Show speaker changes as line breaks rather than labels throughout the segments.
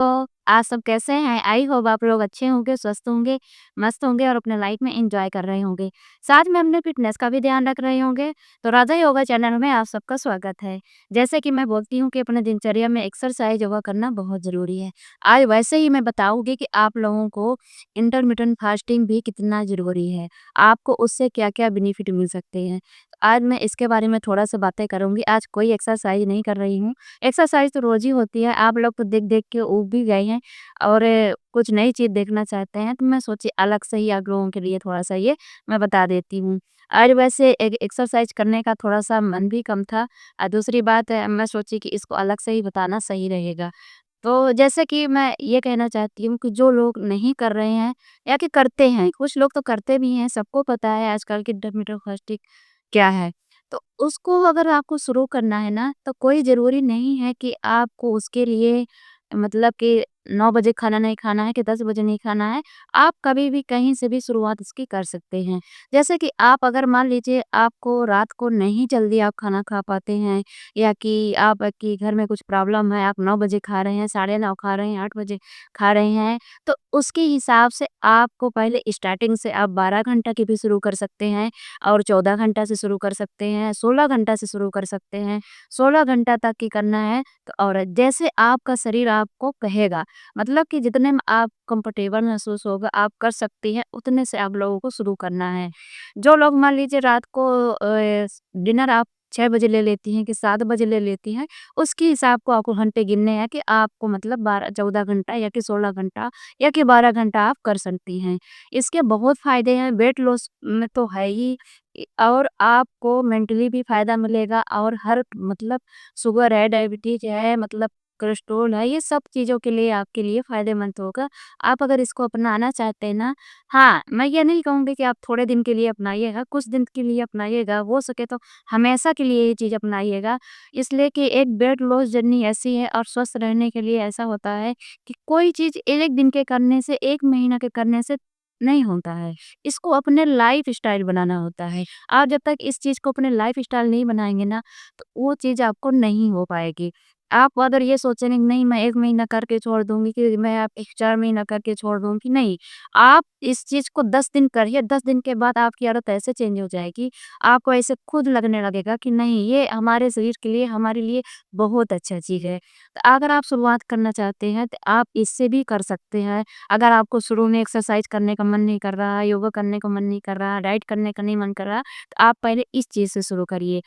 तो आप सब कैसे हैं? आई होप आप लोग अच्छे होंगे, स्वस्थ होंगे, मस्त होंगे और अपने लाइफ में एन्जॉय कर रहे होंगे। साथ में अपने फिटनेस का भी ध्यान रख रहे होंगे। तो राधा योगा चैनल में आप सबका स्वागत है। जैसे कि मैं बोलती हूँ कि अपने दिनचर्या में एक्सरसाइज़, योगा करना बहुत ज़रूरी है। आज वैसे ही मैं बताऊँगी कि आप लोगों को इंटरमिटेंट फास्टिंग भी कितना ज़रूरी है। आपको उससे क्या-क्या बेनिफिट मिल सकते हैं। आज मैं इसके बारे में थोड़ा-सा बातें करूँगी। आज कोई एक्सरसाइज़ नहीं कर रही हूँ। एक्सरसाइज़ तो रोज़ ही होती है, आप लोग तो देख-देख के ऊब भी गए हैं और कुछ नई चीज़ देखना चाहते हैं, तो मैं सोची अलग से ही आप लोगों के लिए थोड़ा-सा ये मैं बता देती हूँ। और वैसे एक्सरसाइज़ करने का थोड़ा-सा मन भी कम था दूसरी बात मैं सोची कि इसको अलग से ही बताना सही रहेगा। तो जैसे कि मैं ये कहना चाहती हूँ कि जो लोग नहीं कर रहे हैं या कि करते हैं, कुछ लोग तो करते भी हैं, सबको पता है आजकल की इंटरमिटेंट फास्टिंग क्या है। तो उसको अगर आपको शुरू करना है ना, तो कोई ज़रूरी नहीं है कि आपको उसके लिए मतलब कि 9 बजे खाना नहीं खाना है कि 10 बजे नहीं खाना है। आप कभी भी कहीं से भी शुरुआत इसकी कर सकते हैं। जैसे कि आप अगर मान लीजिए आपको रात को नहीं जल्दी आप खाना खा पाते हैं या कि आपके घर में कुछ प्रॉब्लम है, आप 9 बजे खा रहे हैं, साढ़े 9 खा रहे हैं, 8 बजे खा रहे हैं, तो उसके हिसाब से आपको पहले स्टार्टिंग से आप 12 घंटा की भी शुरू कर सकते हैं और 14 घंटा से शुरू कर सकते हैं, 16 घंटा से शुरू कर सकते हैं। 16 घंटा तक की करना है तो और जैसे आपका शरीर आपको कहेगा, मतलब कि जितने में आप कंफर्टेबल महसूस होगा, आप कर सकती हैं, उतने से आप लोगों को शुरू करना है। जो लोग मान लीजिए रात को डिनर आप 6 बजे ले लेती हैं कि 7 बजे ले लेती हैं, उसके हिसाब को आपको घंटे गिनने हैं कि आपको मतलब 12-14 घंटा या कि 16 घंटा या कि 12 घंटा आप कर सकती हैं। इसके बहुत फ़ायदे हैं, वेट लॉस में तो है ही और आपको मेंटली भी फ़ायदा मिलेगा और हर मतलब शुगर है, डायबिटीज़ है, मतलब कोलेस्ट्रॉल है, ये सब चीज़ों के लिए आपके लिए फ़ायदेमंद होगा। आप अगर इसको अपनाना चाहते हैं ना हाँ, मैं ये नहीं कहूँगी कि आप थोड़े दिन के लिए अपनाइएगा, कुछ दिन के लिए अपनाइएगा, हो सके तो हमेशा के लिए ये चीज़ अपनाइएगा। इसलिए कि एक वेट लॉस जर्नी ऐसी है और स्वस्थ रहने के लिए ऐसा होता है कि कोई चीज़ 1 दिन के करने से, 1 महीना के करने से नहीं होता है। इसको अपने लाइफ़स्टाइल बनाना होता है। आप जब तक इस चीज़ को अपने लाइफ़स्टाइल नहीं बनाएँगे ना, तो वो चीज़ आपको नहीं हो पाएगी। आप अगर ये सोचेंगे कि नहीं मैं 1 महीना करके छोड़ दूँगी कि मैं आप 4 महीना करके छोड़ दूँगी, नहीं। आप इस चीज़ को 10 दिन करिए, 10 दिन के बाद आपकी आदत ऐसे चेंज हो जाएगी, आपको ऐसे खुद लगने लगेगा कि नहीं ये हमारे शरीर के लिए, हमारे लिए बहुत अच्छा चीज़ है। तो अगर आप शुरुआत करना चाहते हैं, तो आप इससे भी कर सकते हैं। अगर आपको शुरू में एक्सरसाइज़ करने का मन नहीं कर रहा, योगा करने का मन नहीं कर रहा, डाइट करने का नहीं मन कर रहा, तो आप पहले इस चीज़ से शुरू करिए।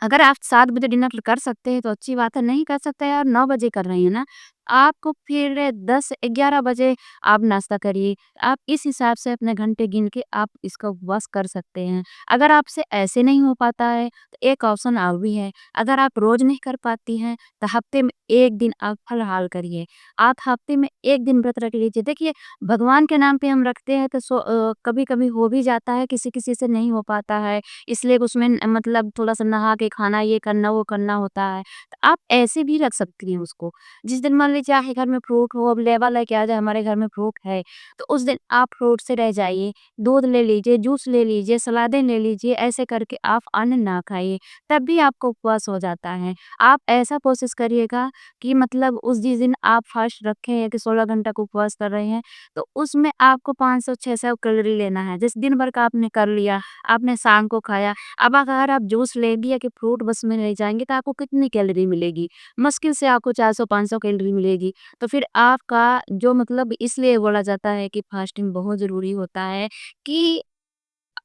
अगर आप 7 बजे डिनर कर सकते हैं तो अच्छी बात है, नहीं कर सकते हैं और 9 बजे कर रही हैं ना, आपको फिर 10-11 बजे आप नाश्ता करिए। आप इस हिसाब से अपने घंटे गिन के आप इसका उपवास कर सकते हैं। अगर आपसे ऐसे नहीं हो पाता है, तो एक ऑप्शन और भी है। अगर आप रोज़ नहीं कर पाती हैं, तो हफ्ते में 1 दिन आप फलाहार करिए। आप हफ्ते में 1 दिन व्रत रख लीजिए। देखिए, भगवान के नाम पे हम रखते हैं तो कभी-कभी हो भी जाता है, किसी-किसी से नहीं हो पाता है। इसलिए उसमें मतलब थोड़ा-सा नहा के खाना, ये करना, वो करना होता है। तो आप ऐसे भी रख सकती हैं उसको। जिस दिन मान लीजिए आपके घर में फ्रूट हो, अब लेवा लेके आ जाए हमारे घर में फ्रूट है, तो उस दिन आप फ्रूट से रह जाइए, दूध ले लीजिए, जूस ले लीजिए, सलादें ले लीजिए, ऐसे करके आप अन्न ना खाइए, तब भी आपको उपवास हो जाता है। आप ऐसा कोशिश करिएगा कि मतलब उस जिस दिन आप फास्ट रखें या कि 16 घंटा का उपवास कर रहे हैं, तो उसमें आपको 500-600 कैलोरी लेना है। जैसे दिन भर का आपने कर लिया, आपने शाम को खाया, अब अगर आप जूस लेंगी या कि फ्रूट बस में ले जाएँगे तो आपको कितनी कैलोरी मिलेगी? मुश्किल से आपको 400-500 कैलोरी मिलेगी। तो फिर आपका जो मतलब इसलिए बोला जाता है कि फास्टिंग बहुत ज़रूरी होता है कि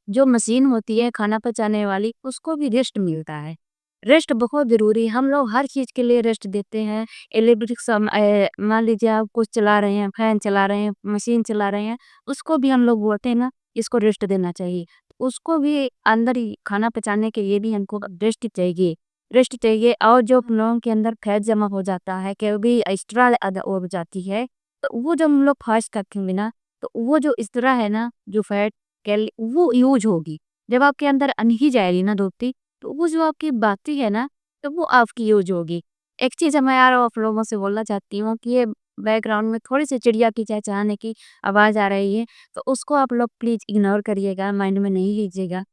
जो मशीन होती है खाना पचाने वाली, उसको भी रेस्ट मिलता है। रेस्ट बहुत ज़रूरी है, हम लोग हर चीज़ के लिए रेस्ट देते हैं। मान लीजिए आप कुछ चला रहे हैं, फैन चला रहे हैं, मशीन चला रहे हैं, उसको भी हम लोग बोलते हैं ना, इसको रेस्ट देना चाहिए। उसको भी अंदर ही खाना पचाने के लिए भी हमको रेस्ट चाहिए। रेस्ट चाहिए और जो हम लोगों के अंदर फैट जमा हो जाता है, कि वो भी एक्स्ट्रा हो जाती है, तो वो जब हम लोग फास्ट रखेंगे ना, तो वो जो एक्स्ट्रा है ना, जो फैट कैल वो यूज़ होगी। जब आपके अंदर नहीं जाएगी ना धोती, तो वो जो आपकी बातें है ना, तो वो आपकी यूज़ होगी। एक चीज़ मैं यार आप लोगों से बोलना चाहती हूँ कि ये बैकग्राउंड में थोड़ी-सी चिड़िया की चहचहाने की आवाज़ आ रही है, तो उसको आप लोग प्लीज़ इग्नोर करिएगा, माइंड में नहीं लीजिएगा।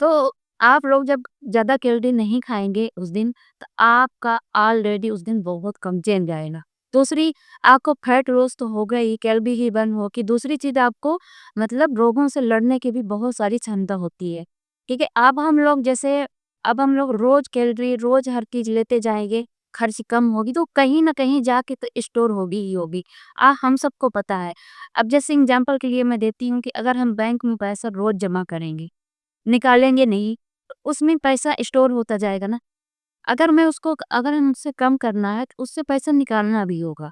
तो आप लोग जब ज़्यादा कैलोरी नहीं खाएँगे उस दिन, तो आपका ऑलरेडी उस दिन बहुत कम चेंज जाएगा। दूसरी, आपको फैट लॉस तो होगा ही, कैलोरी ही बर्न होगी। दूसरी चीज़, आपको मतलब रोगों से लड़ने की भी बहुत सारी क्षमता होती है। ठीक है? अब हम लोग रोज़ कैलोरी, रोज़ हर चीज़ लेते जाएँगे, खर्च कम होगी तो कहीं न कहीं जाके तो स्टोर होगी ही होगी। हम सबको पता है। अब जैसे एग्ज़ाम्पल के लिए मैं देती हूँ कि अगर हम बैंक में पैसा रोज़ जमा करेंगे, निकालेंगे नहीं, तो उसमें पैसा स्टोर होता जाएगा ना। अगर हमसे कम करना है, तो उससे पैसा निकालना भी होगा,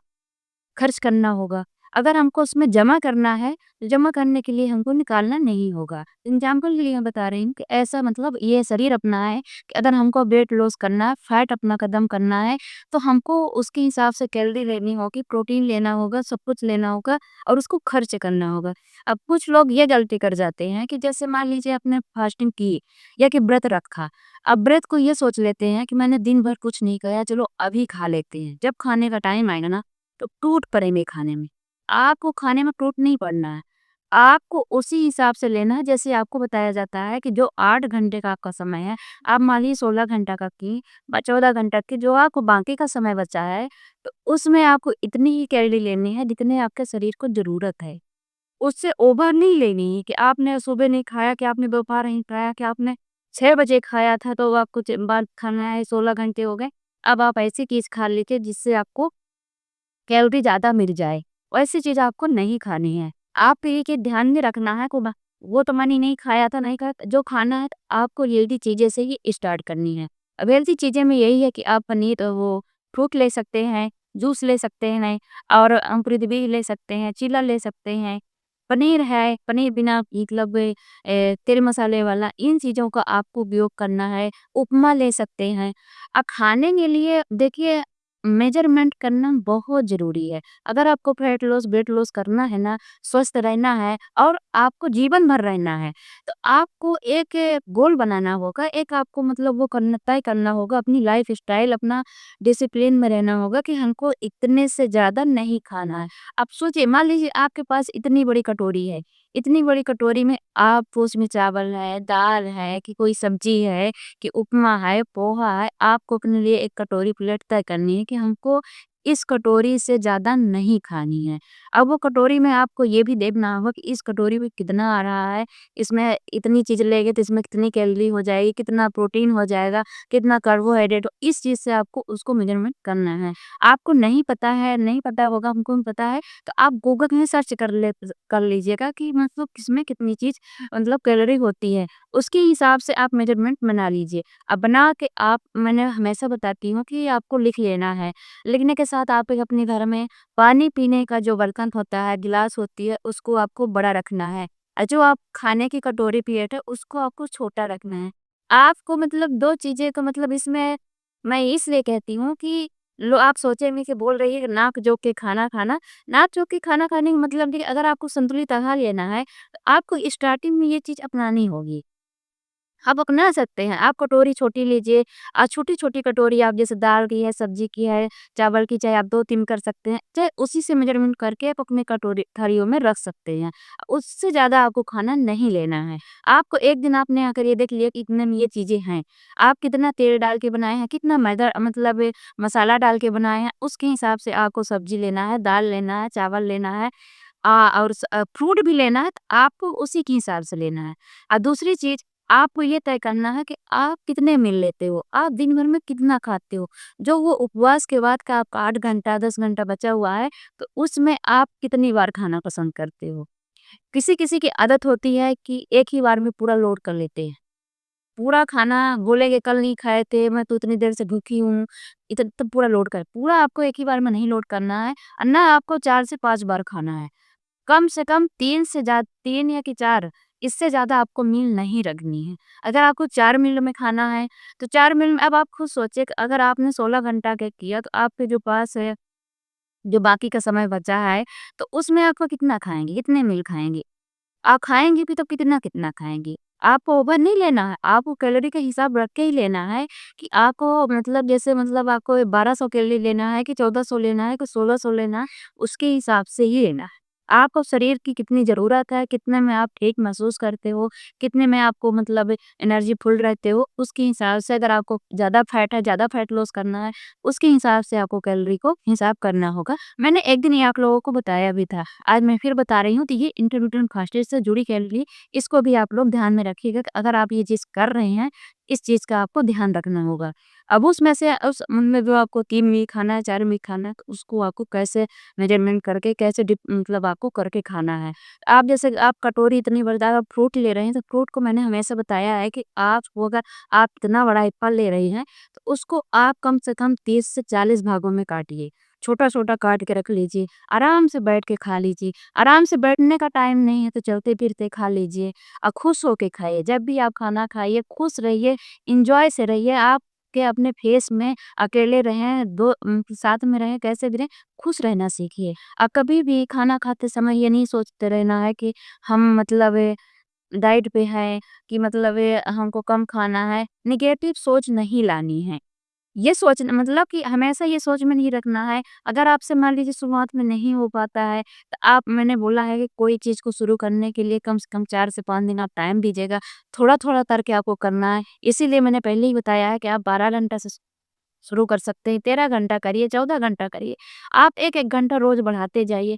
खर्च करना होगा। अगर हमको उसमें जमा करना है, तो जमा करने के लिए हमको निकालना नहीं होगा। एग्ज़ाम्पल के लिए मैं बता रही हूँ कि ऐसा मतलब ये शरीर अपना है कि अगर हमको वेट लॉस करना है, फैट अपना खत्म करना है, तो हमको उसके हिसाब से कैलोरी लेनी होगी, प्रोटीन लेना होगा, सब कुछ लेना होगा और उसको खर्च करना होगा। अब कुछ लोग ये गलती कर जाते हैं कि जैसे मान लीजिए आपने फास्टिंग की या कि व्रत रखा। अब व्रत को ये सोच लेते हैं कि मैंने दिन भर कुछ नहीं खाया, चलो अभी खा लेते हैं। जब खाने का टाइम आएगा ना, तो टूट पड़ेंगे खाने में। आपको खाने में टूट नहीं पड़ना है। आपको उसी हिसाब से लेना है जैसे आपको बताया जाता है कि जो 8 घंटे का आपका समय है, आप मान लीजिए 16 घंटा का की 14 घंटा की जो आपको बाकी का समय बचा है, तो उसमें आपको इतनी ही कैलोरी लेनी है जितने आपके शरीर को ज़रूरत है। उससे ओवर नहीं लेनी है कि आपने सुबह नहीं खाया, कि आपने दोपहर नहीं खाया, कि आपने 6 बजे खाया था तो आपको बाद खाना है, 16 घंटे हो गए। अब आप ऐसी चीज़ खा लीजिए जिससे आपको कैलोरी ज़्यादा मिल जाए, वैसी चीज़ आपको नहीं खानी है। आप ये कि ध्यान में रखना है को बा वो तो मैंने नहीं खाया था, नहीं खाया था, जो खाना है आपको हेल्दी चीज़ें से ही स्टार्ट करनी है। अब हेल्दी चीज़ें में यही है कि आप पनीर वो फ्रूट ले सकते हैं, जूस ले सकते हैं और अंकुरित बीज ले सकते हैं, चिला ले सकते हैं। पनीर है, पनीर बिना मतलब तेल मसाले वाला, इन चीज़ों का आपको उपयोग करना है। उपमा ले सकते हैं। खाने के लिए देखिए मेजरमेंट करना बहुत ज़रूरी है। अगर आपको फैट लॉस, वेट लॉस करना है ना, स्वस्थ रहना है और आपको जीवन भर रहना है, तो आपको एक गोल बनाना होगा, एक आपको मतलब वो करना तय करना होगा, अपनी लाइफ़स्टाइल, अपना डिसिप्लिन में रहना होगा कि हमको इतने से ज़्यादा नहीं खाना है। आप सोचिए, मान लीजिए आपके पास इतनी बड़ी कटोरी है, इतनी बड़ी कटोरी में आप उसमें चावल है, दाल है, कि कोई सब्ज़ी है, कि उपमा है, पोहा है, आपको अपने लिए एक कटोरी प्लेट तय करनी है कि हमको इस कटोरी से ज़्यादा नहीं खानी है। अब वो कटोरी में आपको ये भी देखना होगा कि इस कटोरी में कितना आ रहा है, इसमें इतनी चीज़ लेंगे तो इसमें कितनी कैलोरी हो जाएगी, कितना प्रोटीन हो जाएगा, कितना कार्बोहाइड्रेट इस चीज़ से आपको उसको मेजरमेंट करना है। आपको नहीं पता है, नहीं पता होगा, हमको भी पता है, तो आप गूगल में सर्च कर लीजिएगा कि मतलब किसमें कितनी चीज़ मतलब कैलोरी होती है। उसके हिसाब से आप मेजरमेंट बना लीजिए। अब बना के आप मैंने हमेशा बताती हूँ कि आपको लिख लेना है। लिखने के साथ आप एक अपने घर में पानी पीने का जो बर्तन होता है, गिलास होती है, उसको आपको बड़ा रखना है। जो आप खाने की कटोरी प्लेट है, उसको आपको छोटा रखना है। आपको मतलब 2 चीज़ें तो मतलब इसमें मैं इसलिए कहती हूँ कि लो आप सोचेंगे कि बोल रही है कि नाक जोक के खाना खाना, नाक जोक के खाना खाने का मतलब कि अगर आपको संतुलित आहार लेना है, तो आपको स्टार्टिंग में ये चीज़ अपनानी होगी। आप अपना सकते हैं। आप कटोरी छोटी लीजिए। छोटी-छोटी कटोरी आप जैसे दाल की है, सब्जी की है, चावल की, चाहे आप 2-3 कर सकते हैं। चाहे उसी से मेज़रमेंट करके आप अपने कटोरी थालियों में रख सकते हैं। उससे ज़्यादा आपको खाना नहीं लेना है। आपको एक दिन आपने आकर ये देख लिया कि इतने में ये चीज़ें हैं। आप कितना तेल डाल के बनाए हैं, कितना मैदा मतलब मसाला डाल के बनाए हैं, उसके हिसाब से आपको सब्जी लेना है, दाल लेना है, चावल लेना है और फ्रूट भी लेना है, तो आपको उसी के हिसाब से लेना है। दूसरी चीज़, आपको ये तय करना है कि आप कितने मील लेते हो, आप दिन भर में कितना खाते हो। जो वो उपवास के बाद का आपका 8 घंटा, 10 घंटा बचा हुआ है, तो उसमें आप कितनी बार खाना पसंद करते हो। किसी-किसी की आदत होती है कि एक ही बार में पूरा लोड कर लेते हैं। पूरा खाना बोलेंगे कल नहीं खाए थे, मैं तो इतनी देर से भूखी हूँ, तब पूरा लोड कर पूरा आपको एक ही बार में नहीं लोड करना है, ना आपको 4 से 5 बार खाना है। कम से कम 3 या कि 4, इससे ज़्यादा आपको मील नहीं रखनी है। अगर आपको 4 मील में खाना है, तो 4 मील में अब आप खुद सोचिए कि अगर आपने 16 घंटा का किया, तो आपके जो पास है, जो बाकी का समय बचा है, तो उसमें आपको कितना खाएँगे, कितने मील खाएँगे? आप खाएँगे भी तो कितना-कितना खाएँगे? आपको ओवर नहीं लेना है, आपको कैलोरी का हिसाब रख के ही लेना है कि आपको मतलब जैसे मतलब आपको 1200 कैलोरी लेना है कि 1400 लेना है कि 1600 लेना है, उसके हिसाब से ही लेना है। आपको शरीर की कितनी ज़रूरत है, कितने में आप ठीक महसूस करते हो, कितने में आपको मतलब एनर्जी फुल रहते हो, उसके हिसाब से अगर आपको ज़्यादा फैट है, ज़्यादा फैट लॉस करना है, उसके हिसाब से आपको कैलोरी को हिसाब करना होगा। मैंने एक दिन ये आप लोगों को बताया भी था। आज मैं फिर बता रही हूँ, तो ये इंटरमिटेंट फास्टिंग से जुड़ी कैलोरी, इसको भी आप लोग ध्यान में रखिएगा कि अगर आप ये चीज़ कर रहे हैं, इस चीज़ का आपको ध्यान रखना होगा। अब उसमें से उस मतलब जो आपको 3 मील खाना है, 4 मील खाना है, तो उसको आपको कैसे मेज़रमेंट करके कैसे मतलब आपको करके खाना है। आप जैसे आप कटोरी इतनी बड़ी आप फ्रूट ले रहे हैं, तो फ्रूट को मैंने हमेशा बताया है कि आपको अगर आप इतना बड़ा एप्पल ले रहे हैं, तो उसको आप कम से कम 30 से 40 भागों में काटिए। छोटा-छोटा काट के रख लीजिए, आराम से बैठ के खा लीजिए। आराम से बैठने का टाइम नहीं है, तो चलते-फिरते खा लीजिए और खुश होके खाइए। जब भी आप खाना खाइए, खुश रहिए, एन्जॉय से रहिए। आप के अपने फेस में अकेले रहें, साथ में रहें, कैसे भी रहें, खुश रहना सीखिए। कभी भी खाना खाते समय ये नहीं सोचते रहना है कि हम मतलब डाइट पे हैं कि मतलब हमको कम खाना है। नेगेटिव सोच नहीं लानी है। ये सोचना मतलब कि हमेशा ये सोच में नहीं रखना है। अगर आपसे मान लीजिए शुरुआत में नहीं हो पाता है, तो आप मैंने बोला है कि कोई चीज़ को शुरू करने के लिए कम से कम 4 से 5 दिन आप टाइम दीजिएगा। थोड़ा-थोड़ा करके आपको करना है। इसीलिए मैंने पहले ही बताया है कि आप 12 घंटा से शुरू कर सकते हैं, 13 घंटा करिए, 14 घंटा करिए। आप 1-1 घंटा रोज़ बढ़ाते जाइए।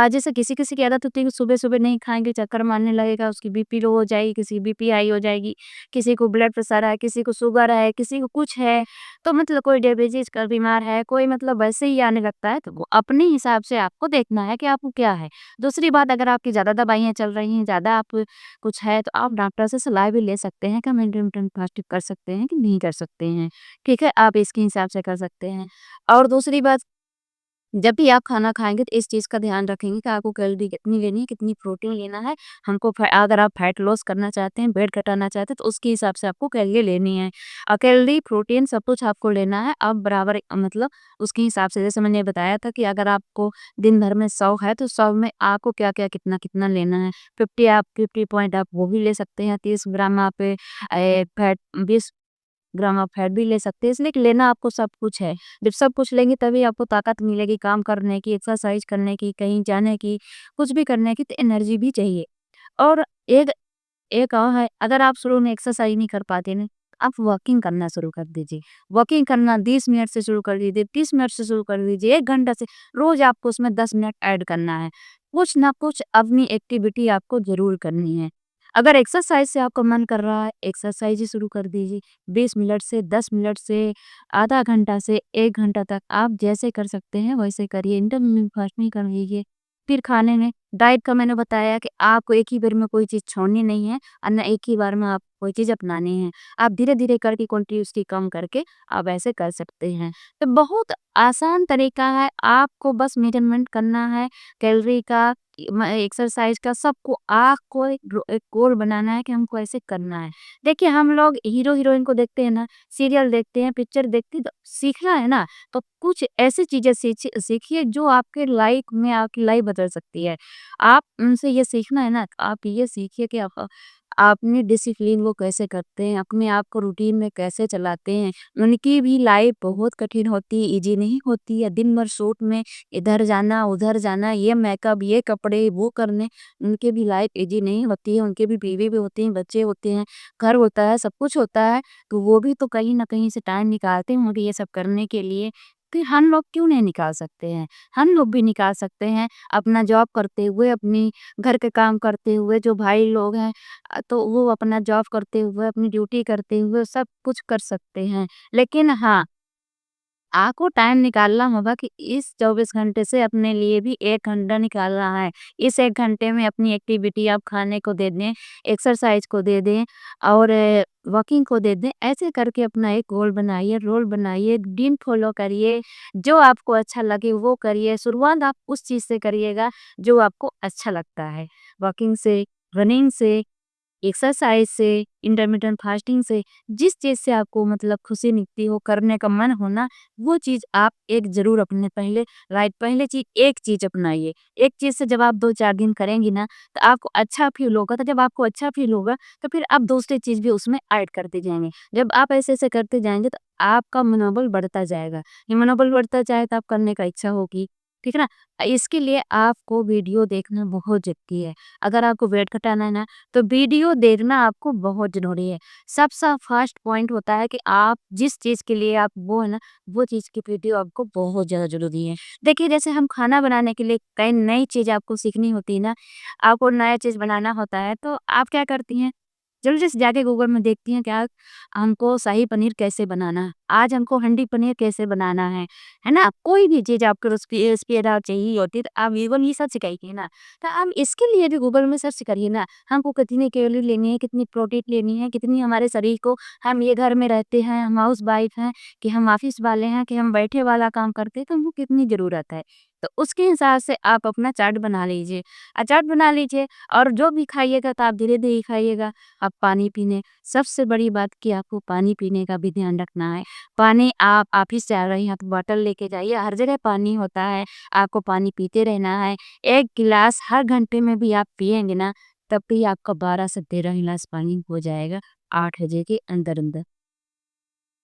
जैसे किसी-किसी की आदत होती है कि सुबह-सुबह नहीं खाएँगे, चक्कर मारने लगेगा, उसकी बीपी लो हो जाएगी, किसी की बीपी हाई हो जाएगी, किसी को ब्लड प्रेशर है, किसी को शुगर है, किसी को कुछ है। तो मतलब कोई डायबिटीज़ का बीमार है, कोई मतलब वैसे ही आने लगता है, तो वो अपने हिसाब से आपको देखना है कि आपको क्या है। दूसरी बात, अगर आपकी ज़्यादा दवाइयाँ चल रही हैं, ज़्यादा आप कुछ है, तो आप डॉक्टर से सलाह भी ले सकते हैं कि हम इंटरमिटेंट फास्टिंग कर सकते हैं कि नहीं कर सकते हैं। ठीक है? आप इसके हिसाब से कर सकते हैं। और दूसरी बात, जब भी आप खाना खाएँगे तो इस चीज़ का ध्यान रखेंगे कि आपको कैलोरी कितनी लेनी है, कितनी प्रोटीन लेना है। हमको अगर आप फैट लॉस करना चाहते हैं, वेट घटाना चाहते हैं, तो उसके हिसाब से आपको कैलोरी लेनी है। कैलोरी, प्रोटीन सब कुछ आपको लेना है। आप बराबर मतलब उसके हिसाब से, जैसे मैंने बताया था कि अगर आपको दिन भर में 100 है, तो 100 में आपको क्या-क्या, कितना-कितना लेना है। 50 पॉइंट आप वो भी ले सकते हैं। 30 ग्राम आप फैट 20 ग्राम आप फैट भी ले सकते हैं, इसलिए कि लेना आपको सब कुछ है। जब सब कुछ लेंगे तभी आपको ताकत मिलेगी काम करने की, एक्सरसाइज करने की, कहीं जाने की, कुछ भी करने की, तो एनर्जी भी चाहिए। और एक एक और है, अगर आप शुरू में एक्सरसाइज नहीं कर पाते ना, आप वॉकिंग करना शुरू कर दीजिए। वॉकिंग करना 20 मिनट से शुरू कर दीजिए, 30 मिनट से शुरू कर दीजिए, 1 घंटा से। रोज़ आपको उसमें 10 मिनट ऐड करना है। कुछ ना कुछ अपनी एक्टिविटी आपको ज़रूर करनी है। अगर एक्सरसाइज से आपका मन कर रहा है, एक्सरसाइज ही शुरू कर दीजिए। 20 मिनट से, 10 मिनट से, आधा घंटा से 1 घंटा तक आप जैसे कर सकते हैं वैसे करिए। इंटरमिटेंट फास्टिंग कर लीजिए। फिर खाने में डाइट का मैंने बताया कि आपको एक ही बार में कोई चीज़ छोड़नी नहीं है और ना एक ही बार में आप कोई चीज़ अपनानी है। आप धीरे-धीरे करके क्वांटिटी उसकी कम करके आप ऐसे कर सकते हैं। तो बहुत आसान तरीका है, आपको बस मेज़रमेंट करना है कैलोरी का, एक्सरसाइज का, सबको आपको एक गोल बनाना है कि हमको ऐसे करना है। देखिए, हम लोग हीरो-हीरोइन को देखते हैं ना, सीरियल देखते हैं, पिक्चर देखते हैं, तो सीखना है ना, तो कुछ ऐसी चीज़ें सीखिए जो आपके लाइफ में आपकी लाइफ बदल सकती है। आप उनसे ये सीखना है ना, तो आप ये सीखिए कि आप अपनी डिसिप्लिन वो कैसे करते हैं, अपने आप को रूटीन में कैसे चलाते हैं। उनकी भी लाइफ बहुत कठिन होती है, ईज़ी नहीं होती है। दिन भर शूट में इधर जाना, उधर जाना, ये मेकअप, ये कपड़े, वो करने, उनकी भी लाइफ ईज़ी नहीं होती है। उनके भी बीवी भी होती हैं, बच्चे होते हैं, घर होता है, सब कुछ होता है। तो वो भी तो कहीं न कहीं से टाइम निकालते होंगे ये सब करने के लिए। कि हम लोग क्यों नहीं निकाल सकते हैं? हम लोग भी निकाल सकते हैं, अपना जॉब करते हुए, अपनी घर के काम करते हुए, जो भाई लोग हैं तो वो अपना जॉब करते हुए, अपनी ड्यूटी करते हुए सब कुछ कर सकते हैं। लेकिन हाँ, आपको टाइम निकालना होगा कि इस 24 घंटे से अपने लिए भी 1 घंटा निकालना है। इस 1 घंटे में अपनी एक्टिविटी आप खाने को दे दें, एक्सरसाइज को दे दें और वॉकिंग को दे दें। ऐसे करके अपना एक गोल बनाइए, रूल बनाइए, दिन फॉलो करिए। जो आपको अच्छा लगे वो करिए। शुरुआत आप उस चीज़ से करिएगा जो आपको अच्छा लगता है। वॉकिंग से, रनिंग से, एक्सरसाइज से, इंटरमिटेंट फास्टिंग से, जिस चीज़ से आपको मतलब खुशी मिलती हो, करने का मन हो ना, वो चीज़ आप एक ज़रूर अपने पहले चीज़ एक चीज़ अपनाइए। एक चीज़ से जब आप 2-4 दिन करेंगी ना, तो आपको अच्छा फ़ील होगा, तो जब आपको अच्छा फ़ील होगा, तो फिर आप दूसरी चीज़ भी उसमें ऐड करते जाएँगे। जब आप ऐसे-ऐसे करते जाएँगे, तो आपका मनोबल बढ़ता जाएगा। ये मनोबल बढ़ता जाए तो आप करने का इच्छा होगी, ठीक है ना? इसके लिए आपको वीडियो देखना बहुत ज़रूरी है। अगर आपको वेट घटाना है ना, तो वीडियो देखना आपको बहुत ज़रूरी है। सबसे फर्स्ट पॉइंट होता है कि आप जिस चीज़ के लिए आप वो है ना, वो चीज़ की वीडियो आपको बहुत ज़्यादा ज़रूरी है। देखिए, जैसे हम खाना बनाने के लिए कई नई चीज़ आपको सीखनी होती है ना, आपको नया चीज़ बनाना होता है, तो आप क्या करती हैं? जल्दी से जाके गूगल में देखती हैं क्या हमको शाही पनीर कैसे बनाना है, आज हमको हंडी पनीर कैसे बनाना है ना? कोई भी चीज़ आपको रेसिपी अगर चाहिए होती है तो आप गूगल ये सर्च करिए ना। तो आप इसके लिए भी गूगल में सर्च करिए ना, हमको कितनी कैलोरी लेनी है, कितनी प्रोटीन लेनी है, कितनी हमारे शरीर को हम ये घर में रहते हैं, हम हाउसवाइफ हैं, कि हम ऑफिस वाले हैं, कि हम बैठे वाला काम करते हैं, तो हमको कितनी ज़रूरत है। तो उसके हिसाब से आप अपना चार्ट बना लीजिए। चार्ट बना लीजिए और जो भी खाइएगा तो आप धीरे-धीरे खाइएगा। आप पानी पीने सबसे बड़ी बात कि आपको पानी पीने का भी ध्यान रखना है। पानी आप ऑफिस से आ रही हैं तो बॉटल लेके जाइए, हर जगह पानी होता है, आपको पानी पीते रहना है। 1 गिलास हर घंटे में भी आप पिएँगे ना, तब भी आपका 12 से 13 गिलास पानी हो जाएगा 8 बजे के अंदर-अंदर।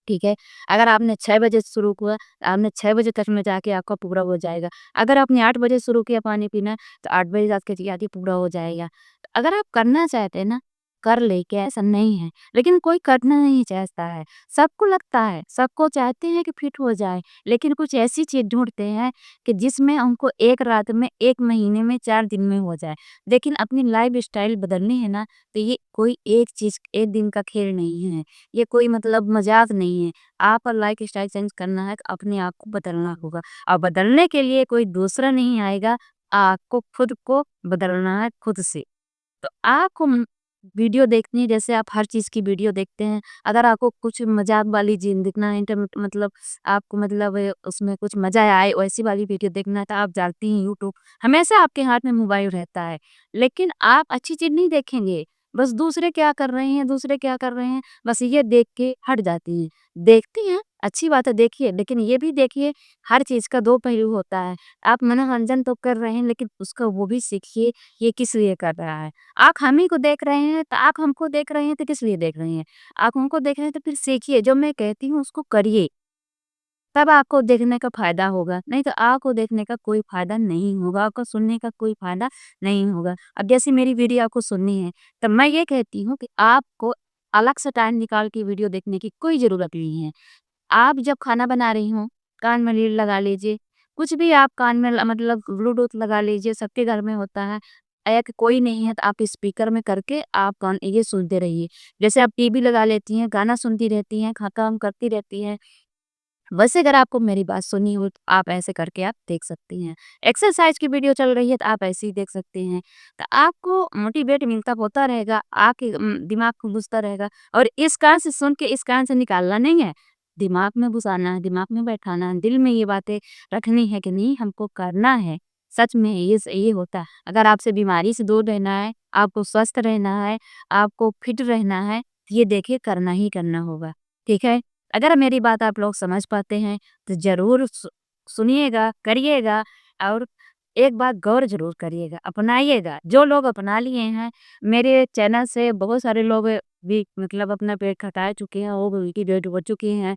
ठीक है? अगर आपने 6 बजे शुरू किया, आपने 6 बजे तक में जाके आपका पूरा हो जाएगा। अगर आपने 8 बजे शुरू किया पानी पीना, तो 8 बजे जाके जाके पूरा हो जाएगा। तो अगर आप करना चाहते हैं ना, कर लें, ऐसा नहीं है। लेकिन कोई करना नहीं चाहता है। सबको लगता है, सबको चाहते हैं कि फिट हो जाए, लेकिन कुछ ऐसी चीज़ ढूँढते हैं कि जिसमें उनको 1 रात में, 1 महीने में, 4 दिन में हो जाए। लेकिन अपनी लाइफ़स्टाइल बदलनी है ना, तो ये कोई एक चीज़ 1 दिन का खेल नहीं है। ये कोई मतलब मज़ाक नहीं है। आप लाइफ़स्टाइल चेंज करना है, तो अपने आप को बदलना होगा और बदलने के लिए कोई दूसरा नहीं आएगा, आपको खुद को बदलना है खुद से। तो आपको वीडियो देखनी है, जैसे आप हर चीज़ की वीडियो देखते हैं, अगर आपको कुछ मज़ाक वाली चीज़ देखना है, मतलब आपको मतलब उसमें कुछ मज़ा आए वैसी वाली वीडियो देखना है, तो आप जाती हैं यूट्यूब, हमेशा आपके हाथ में मोबाइल रहता है, लेकिन आप अच्छी चीज़ नहीं देखेंगे, बस दूसरे क्या कर रहे हैं, दूसरे क्या कर रहे हैं, बस ये देख के हट जाती हैं। देखती हैं, अच्छी बात है देखिए, लेकिन ये भी देखिए हर चीज़ का 2 पहलू होता है। आप मनोरंजन तो कर रहे हैं, लेकिन उसका वो भी सीखिए, ये किस लिए कर रहा है। आप हम ही को देख रहे हैं, तो आप हमको देख रहे हैं, तो किस लिए देख रहे हैं? आप हमको देख रहे हैं, तो फिर सीखिए, जो मैं कहती हूँ उसको करिए, तब आपको देखने का फ़ायदा होगा, नहीं तो आपको देखने का कोई फ़ायदा नहीं होगा, आपको सुनने का कोई फ़ायदा नहीं होगा। अब जैसे मेरी वीडियो आपको सुननी है, तो मैं ये कहती हूँ कि आपको अलग से टाइम निकाल के वीडियो देखने की कोई ज़रूरत नहीं है। आप जब खाना बना रही हो, कान में लीड लगा लीजिए, कुछ भी आप कान में मतलब ब्लूटूथ लगा लीजिए, सबके घर में होता है। एक कोई नहीं है तो आप स्पीकर में करके आप गान ये सुनते रहिए। जैसे आप टीवी लगा लेती हैं, गाना सुनती रहती हैं, काम करती रहती हैं। वैसे अगर आपको मेरी बात सुननी हो तो आप ऐसे करके आप देख सकती हैं। एक्सरसाइज की वीडियो चल रही है तो आप ऐसे ही देख सकते हैं। तो आपको मोटिवेट मिलता होता रहेगा, आपके दिमाग को घुसता रहेगा और इस कान से सुन के इस कान से निकालना नहीं है। दिमाग में घुसाना है, दिमाग में बैठाना है, दिल में ये बातें रखनी है कि नहीं हमको करना है। सच में ये होता है। अगर आपसे बीमारी से दूर रहना है, आपको स्वस्थ रहना है, आपको फिट रहना है, तो ये देखिए करना ही करना होगा। ठीक है? अगर मेरी बात आप लोग समझ पाते हैं तो ज़रूर सुनिएगा, करिएगा और एक बात गौर ज़रूर करिएगा, अपनाइएगा। जो लोग अपना लिए हैं, मेरे चैनल से बहुत सारे लोग भी मतलब अपना पेट घटा चुके हैं, वो उनकी वेट बढ़ चुकी हैं।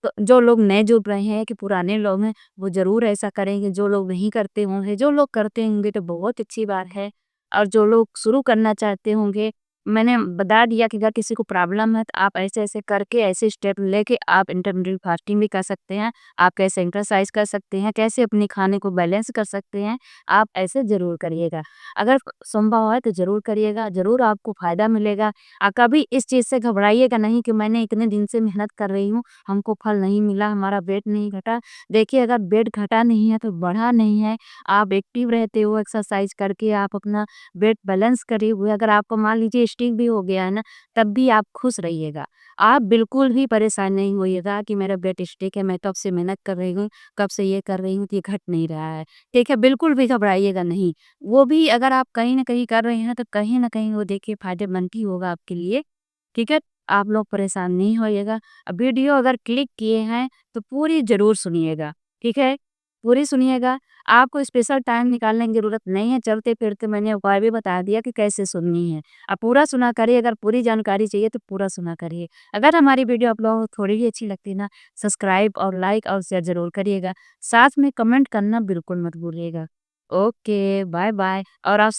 तो जो लोग नए जुड़ रहे हैं कि पुराने लोग हैं, वो ज़रूर ऐसा करेंगे। जो लोग नहीं करते होंगे, जो लोग करते होंगे तो बहुत अच्छी बात है और जो लोग शुरू करना चाहते होंगे, मैंने बता दिया कि अगर किसी को प्रॉब्लम है तो आप ऐसे-ऐसे करके, ऐसे स्टेप लेके आप इंटरमिटेंट फास्टिंग भी कर सकते हैं। आप कैसे एक्सरसाइज कर सकते हैं, कैसे अपने खाने को बैलेंस कर सकते हैं, आप ऐसे ज़रूर करिएगा। अगर संभव है तो ज़रूर करिएगा, ज़रूर आपको फ़ायदा मिलेगा। कभी इस चीज़ से घबराइएगा नहीं कि मैंने इतने दिन से मेहनत कर रही हूँ, हमको फल नहीं मिला, हमारा वेट नहीं घटा। देखिए अगर वेट घटा नहीं है तो बढ़ा नहीं है, आप एक्टिव रहते हो एक्सरसाइज करके, आप अपना वेट बैलेंस करे हुए अगर आपको मान लीजिए स्टिक भी हो गया है ना, तब भी आप खुश रहिएगा। आप बिल्कुल भी परेशान नहीं होइएगा कि मेरा वेट स्टिक है, मैं कब से मेहनत कर रही हूँ, कब से ये कर रही हूँ, तो ये घट नहीं रहा है। ठीक है? बिल्कुल भी घबराइएगा नहीं। वो भी अगर आप कहीं न कहीं कर रहे हैं, तो कहीं न कहीं वो देखिए फ़ायदेमंद ही होगा आपके लिए। ठीक है? आप लोग परेशान नहीं होइएगा। वीडियो अगर क्लिक किए हैं, तो पूरी ज़रूर सुनिएगा। ठीक है? पूरी सुनिएगा। आपको स्पेशल टाइम निकालने की ज़रूरत नहीं है, चलते-फिरते मैंने उपाय भी बता दिया कि कैसे सुननी है। आप पूरा सुना करिए, अगर पूरी जानकारी चाहिए तो पूरा सुना करिए। अगर हमारी वीडियो आप लोगों को थोड़ी भी अच्छी लगती है ना, सब्सक्राइब और लाइक और शेयर ज़रूर करिएगा। साथ में कमेंट करना बिल्कुल मत भूलिएगा। ओके, बाय-बाय और आप